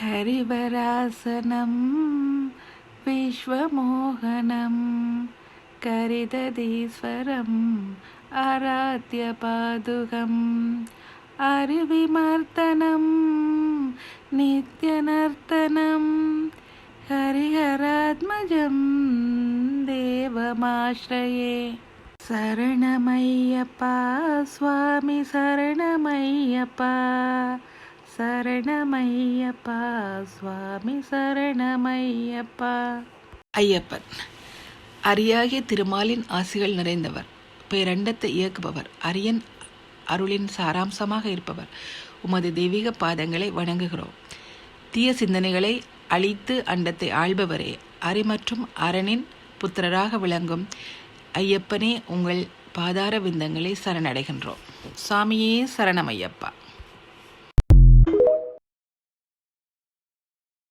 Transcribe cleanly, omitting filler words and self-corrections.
हरिवरासनं विश्वमोहनं करिदधीश्वरम् आराध्यपादुकम् अरिविमर्दनं नित्यनर्तनं हरिहरात्मजं देवमाश्रये शरणमय्यप्पा स्वामी शरणमय्यप्पा சரணமையப்பா சுவாமி சரணமையப்பா. ஐயப்பன் அரியாகிய திருமாலின் ஆசிகள் நிறைந்தவர், பேரண்டத்தை இயக்குபவர், அரியன் அருளின் சாராம்சமாக இருப்பவர். உமது தெய்வீக பாதங்களை வணங்குகிறோம். தீய சிந்தனைகளை அழித்து அண்டத்தை ஆள்பவரே, அரி மற்றும் அரணின் புத்திரராக விளங்கும் ஐயப்பனே, உங்கள் பாதார விந்தங்களை சரணடைகின்றோம். சாமியே சரணமையப்பா.